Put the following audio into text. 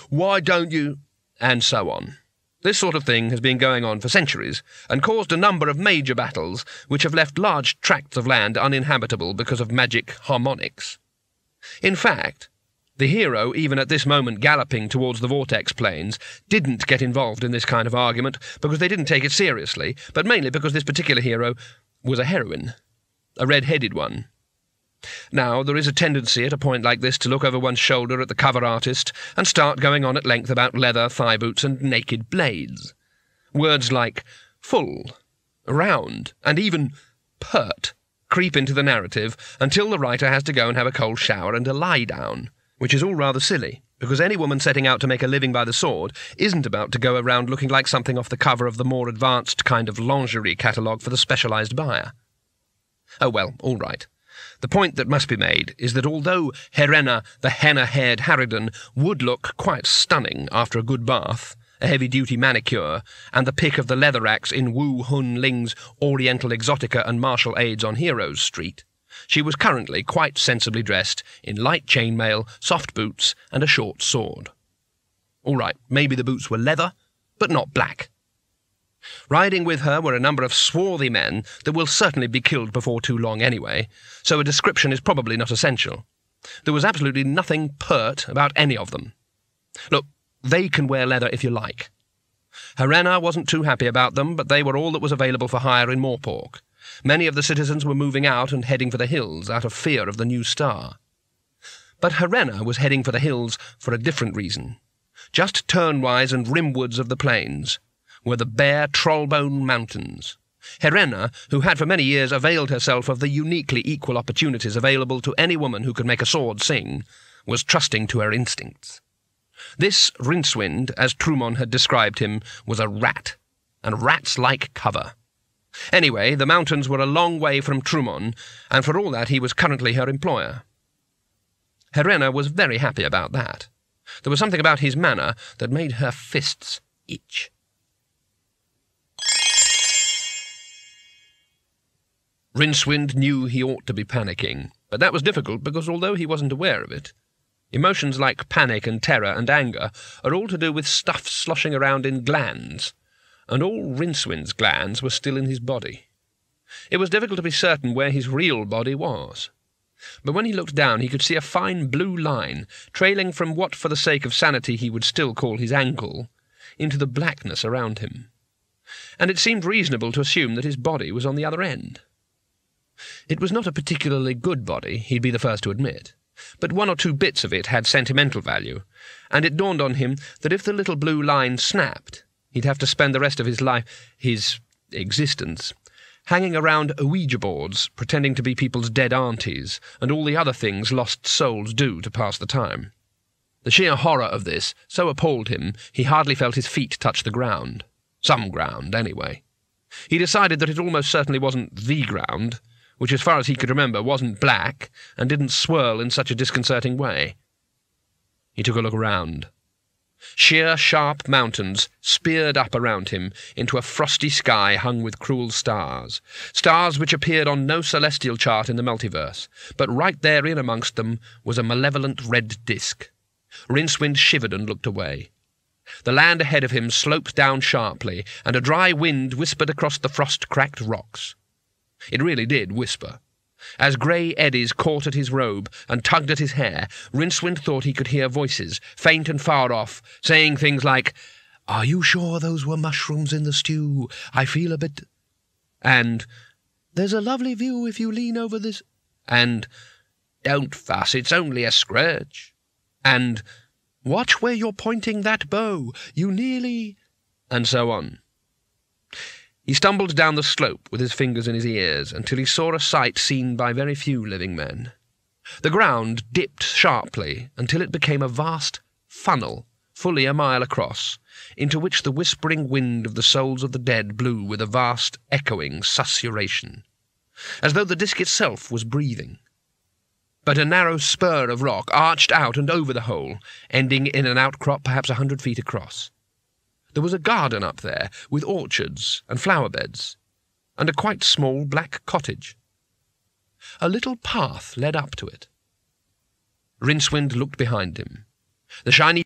Why don't you? And so on. This sort of thing has been going on for centuries, and caused a number of major battles which have left large tracts of land uninhabitable because of magic harmonics. In fact, the hero, even at this moment galloping towards the vortex plains, didn't get involved in this kind of argument because they didn't take it seriously, but mainly because this particular hero was a heroine, a red-headed one. Now, there is a tendency at a point like this to look over one's shoulder at the cover artist and start going on at length about leather, thigh boots, and naked blades. Words like full, round, and even pert creep into the narrative until the writer has to go and have a cold shower and a lie-down, which is all rather silly, because any woman setting out to make a living by the sword isn't about to go around looking like something off the cover of the more advanced kind of lingerie catalogue for the specialised buyer. Oh well, all right. The point that must be made is that although Helena, the henna-haired harridan, would look quite stunning after a good bath, a heavy-duty manicure, and the pick of the leather axe in Wu Hun Ling's Oriental Exotica and Martial Aids on Heroes Street, she was currently quite sensibly dressed in light chainmail, soft boots, and a short sword. All right, maybe the boots were leather, but not black. Riding with her were a number of swarthy men that will certainly be killed before too long anyway, so a description is probably not essential. There was absolutely nothing pert about any of them. Look, they can wear leather if you like. Helena wasn't too happy about them, but they were all that was available for hire in Morpork. Many of the citizens were moving out and heading for the hills out of fear of the new star. But Helena was heading for the hills for a different reason. Just turnwise and rimwards of the plains were the bare Trollbone Mountains. Helena, who had for many years availed herself of the uniquely equal opportunities available to any woman who could make a sword sing, was trusting to her instincts. This Rincewind, as Trumon had described him, was a rat, and rats like cover. Anyway, the mountains were a long way from Trumon, and for all that he was currently her employer. Helena was very happy about that. There was something about his manner that made her fists itch. Rincewind knew he ought to be panicking, but that was difficult because although he wasn't aware of it, emotions like panic and terror and anger are all to do with stuff sloshing around in glands, and all Rincewind's glands were still in his body. It was difficult to be certain where his real body was, but when he looked down he could see a fine blue line trailing from what for the sake of sanity he would still call his ankle into the blackness around him, and it seemed reasonable to assume that his body was on the other end. It was not a particularly good body, he'd be the first to admit, but one or two bits of it had sentimental value, and it dawned on him that if the little blue line snapped, he'd have to spend the rest of his life, his existence, hanging around Ouija boards, pretending to be people's dead aunties, and all the other things lost souls do to pass the time. The sheer horror of this so appalled him he hardly felt his feet touch the ground. Some ground, anyway. He decided that it almost certainly wasn't the ground, which as far as he could remember wasn't black and didn't swirl in such a disconcerting way. He took a look around. Sheer, sharp mountains speared up around him into a frosty sky hung with cruel stars, stars which appeared on no celestial chart in the multiverse, but right therein amongst them was a malevolent red disk. Rincewind shivered and looked away. The land ahead of him sloped down sharply, and a dry wind whispered across the frost-cracked rocks. It really did whisper. As grey eddies caught at his robe and tugged at his hair, Rincewind thought he could hear voices, faint and far off, saying things like, "Are you sure those were mushrooms in the stew? I feel a bit—" and "There's a lovely view if you lean over this—" and "Don't fuss, it's only a scratch," and "Watch where you're pointing that bow, you nearly—" and so on. He stumbled down the slope with his fingers in his ears until he saw a sight seen by very few living men. The ground dipped sharply until it became a vast funnel, fully a mile across, into which the whispering wind of the souls of the dead blew with a vast, echoing susurration, as though the disk itself was breathing. But a narrow spur of rock arched out and over the hole, ending in an outcrop perhaps 100 feet across. There was a garden up there, with orchards and flower beds, and a quite small black cottage. A little path led up to it. Rincewind looked behind him. The shiny